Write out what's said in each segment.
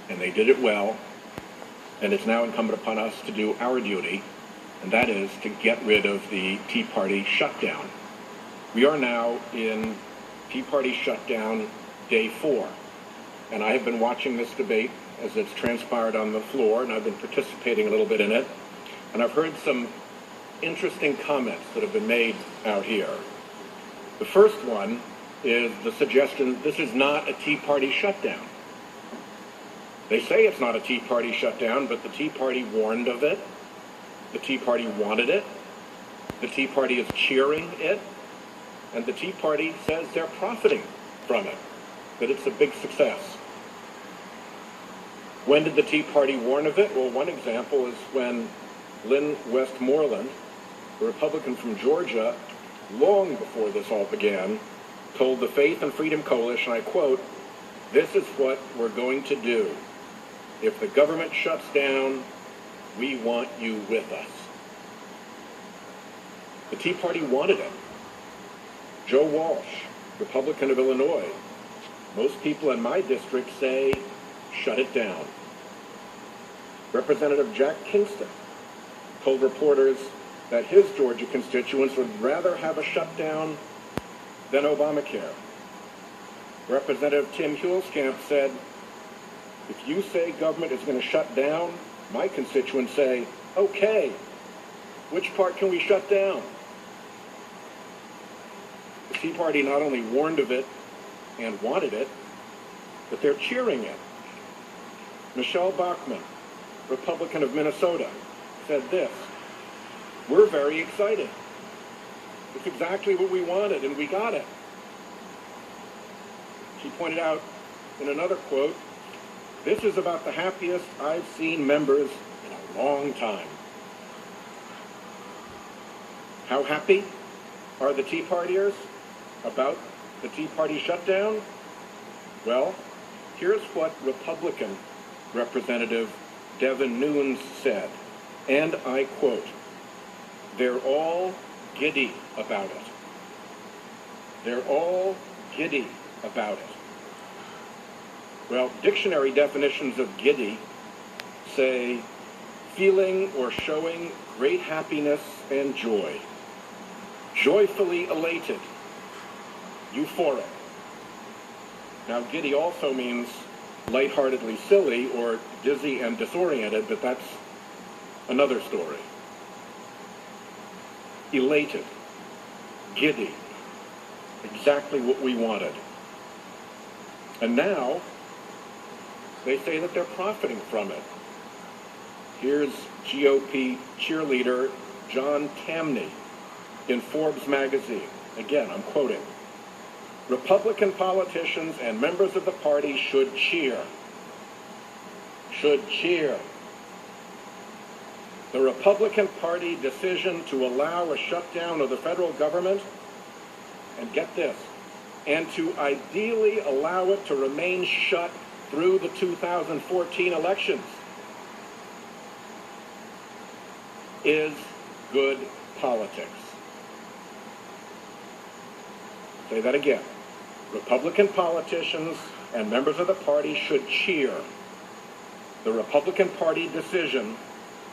and they did it well, and it's now incumbent upon us to do our duty, and that is to get rid of the Tea Party shutdown. We are now in Tea Party shutdown day 4, and I have been watching this debate as it's transpired on the floor, and I've been participating a little bit in it, and I've heard some interesting comments that have been made out here. The first one is the suggestion this is not a Tea Party shutdown. They say it's not a Tea Party shutdown, but the Tea Party warned of it. The Tea Party wanted it. The Tea Party is cheering it. And the Tea Party says they're profiting from it, that it's a big success. When did the Tea Party warn of it? Well, one example is when Lynn Westmoreland, a Republican from Georgia, long before this all began, told the Faith and Freedom Coalition, I quote, "This is what we're going to do. If the government shuts down, we want you with us." The Tea Party wanted it. Joe Walsh, Republican of Illinois, most people in my district say, shut it down. Representative Jack Kingston told reporters that his Georgia constituents would rather have a shutdown than Obamacare. Representative Tim Huelskamp said, if you say government is going to shut down, my constituents say, okay, which part can we shut down? The Tea Party not only warned of it and wanted it, but they're cheering it. Michelle Bachmann, Republican of Minnesota, said this, "We're very excited. It's exactly what we wanted, and we got it." She pointed out in another quote, "This is about the happiest I've seen members in a long time." How happy are the Tea Partiers about the Tea Party shutdown? Well, here's what Republican Representative Devin Nunes said, and I quote, "They're all giddy about it. They're all giddy about it." Well, dictionary definitions of giddy say feeling or showing great happiness and joy, joyfully elated, euphoric. Now, giddy also means lightheartedly silly or dizzy and disoriented, but that's another story. Elated, giddy, exactly what we wanted. And now, they say that they're profiting from it. Here's GOP cheerleader John Tamny in Forbes magazine. Again, I'm quoting, "Republican politicians and members of the party should cheer. Should cheer. The Republican Party decision to allow a shutdown of the federal government, and get this, and to ideally allow it to remain shut through the 2014 elections, is good politics." Say that again. Republican politicians and members of the party should cheer the Republican Party decision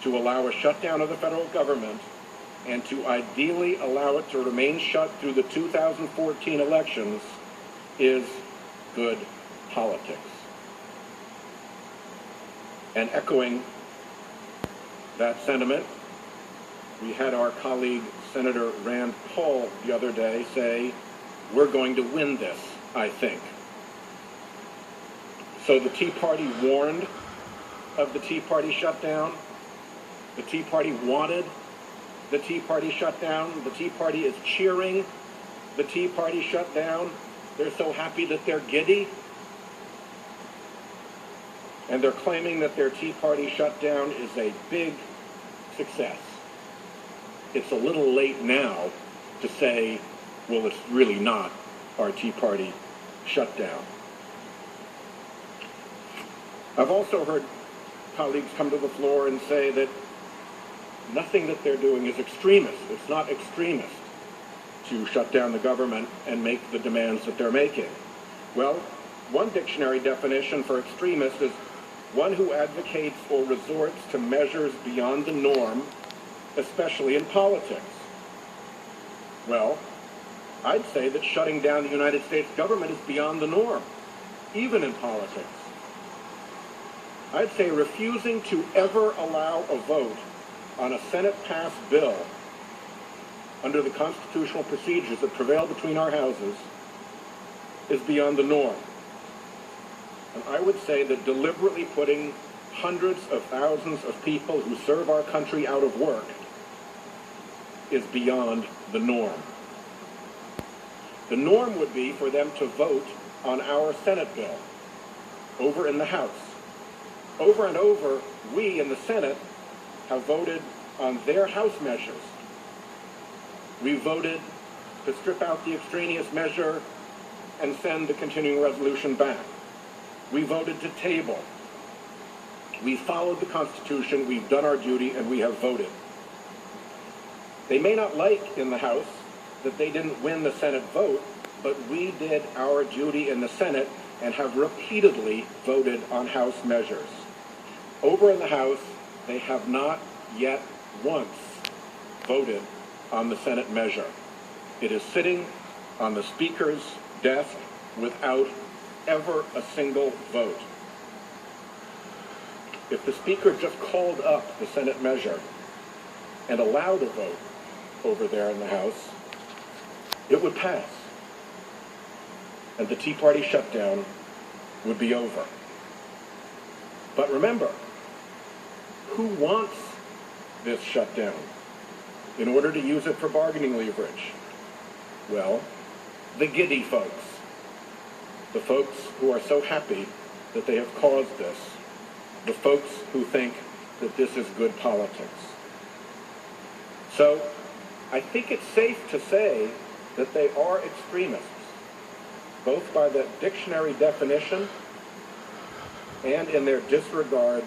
to allow a shutdown of the federal government and to ideally allow it to remain shut through the 2014 elections is good politics. And echoing that sentiment, we had our colleague Senator Rand Paul the other day say, "We're going to win this, I think." So the Tea Party warned of the Tea Party shutdown. The Tea Party wanted the Tea Party shutdown. The Tea Party is cheering the Tea Party shutdown. They're so happy that they're giddy. And they're claiming that their Tea Party shutdown is a big success. It's a little late now to say, well, it's really not our Tea Party shutdown. I've also heard colleagues come to the floor and say that nothing that they're doing is extremist. It's not extremist to shut down the government and make the demands that they're making. Well, one dictionary definition for extremist is one who advocates or resorts to measures beyond the norm, especially in politics. Well, I'd say that shutting down the United States government is beyond the norm, even in politics. I'd say refusing to ever allow a vote on a Senate-passed bill under the constitutional procedures that prevail between our houses is beyond the norm. And I would say that deliberately putting hundreds of thousands of people who serve our country out of work is beyond the norm. The norm would be for them to vote on our Senate bill over in the House. Over and over, we in the Senate have voted on their House measures. We voted to strip out the extraneous measure and send the continuing resolution back. We voted to table. We followed the Constitution, we've done our duty, and we have voted. They may not like in the House that they didn't win the Senate vote, but we did our duty in the Senate and have repeatedly voted on House measures. Over in the House, they have not yet once voted on the Senate measure. It is sitting on the Speaker's desk without ever a single vote. If the Speaker just called up the Senate measure and allowed a vote over there in the House, it would pass, and the Tea Party shutdown would be over. But remember, who wants this shutdown in order to use it for bargaining leverage? Well, the giddy folks. The folks who are so happy that they have caused this. The folks who think that this is good politics. So, I think it's safe to say that they are extremists, both by the dictionary definition and in their disregard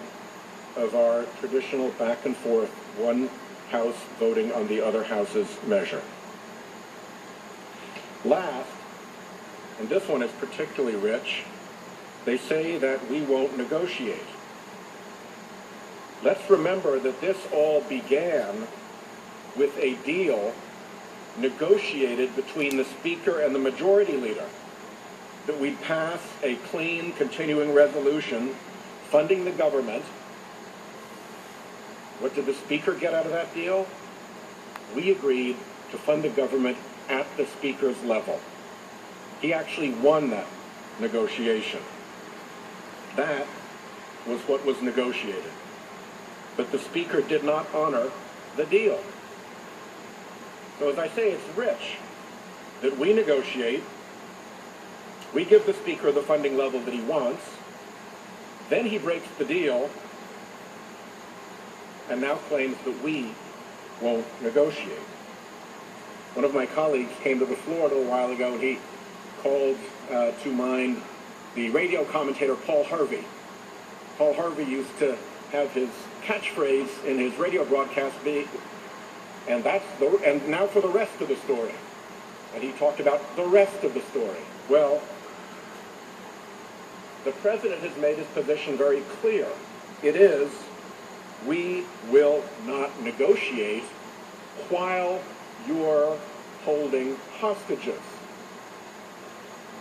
of our traditional back and forth, one house voting on the other house's measure. Last, and this one is particularly rich, they say that we won't negotiate. Let's remember that this all began with a deal negotiated between the Speaker and the Majority Leader, that we'd pass a clean continuing resolution funding the government. What did the Speaker get out of that deal? We agreed to fund the government at the Speaker's level. He actually won that negotiation. That was what was negotiated. But the Speaker did not honor the deal. So as I say, it's rich that we negotiate, we give the Speaker the funding level that he wants, then he breaks the deal, and now claims that we won't negotiate. One of my colleagues came to the floor a little while ago, and he called to mind the radio commentator Paul Harvey. Paul Harvey used to have his catchphrase in his radio broadcast be, and now for the rest of the story. And he talked about the rest of the story. Well, the president has made his position very clear. It is, we will not negotiate while you're holding hostages.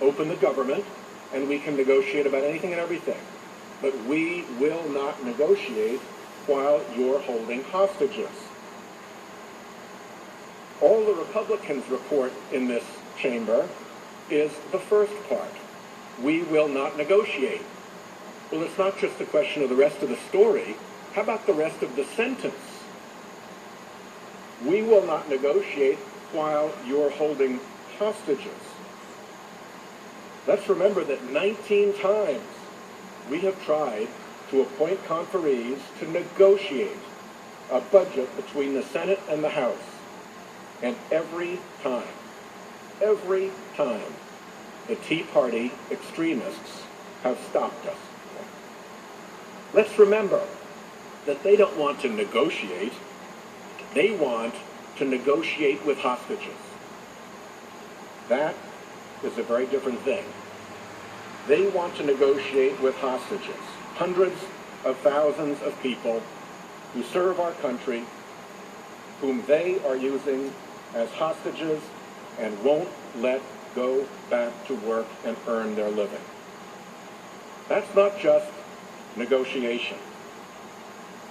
Open the government, and we can negotiate about anything and everything. But we will not negotiate while you're holding hostages. All the Republicans report in this chamber is the first part. We will not negotiate. Well, it's not just a question of the rest of the story. How about the rest of the sentence? We will not negotiate while you're holding hostages. Let's remember that 19 times we have tried to appoint conferees to negotiate a budget between the Senate and the House. And every time, the Tea Party extremists have stopped us. Let's remember that they don't want to negotiate. They want to negotiate with hostages. That is a very different thing. They want to negotiate with hostages. hundreds of thousands of people who serve our country, whom they are using as hostages and won't let go back to work and earn their living. That's not just negotiation.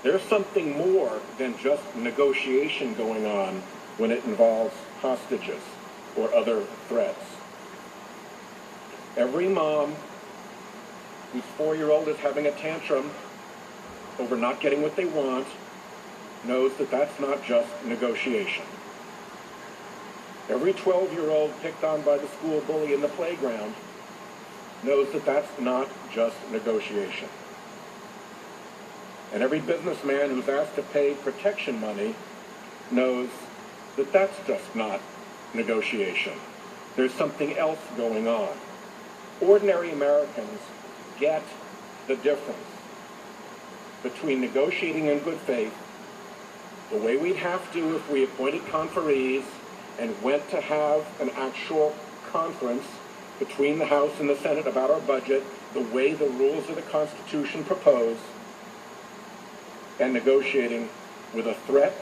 There's something more than just negotiation going on when it involves hostages or other threats. Every mom whose 4-year-old is having a tantrum over not getting what they want knows that that's not just negotiation. Every 12-year-old picked on by the school bully in the playground knows that that's not just negotiation. And every businessman who's asked to pay protection money knows that that's just not negotiation. There's something else going on. Ordinary Americans get the difference between negotiating in good faith, the way we'd have to if we appointed conferees and went to have an actual conference between the House and the Senate about our budget, the way the rules of the Constitution propose, and negotiating with a threat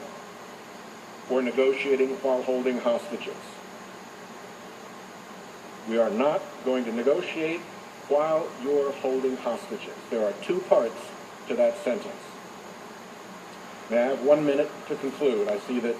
or negotiating while holding hostages. We are not going to negotiate while you're holding hostages. There are two parts to that sentence. May I have 1 minute to conclude? I see that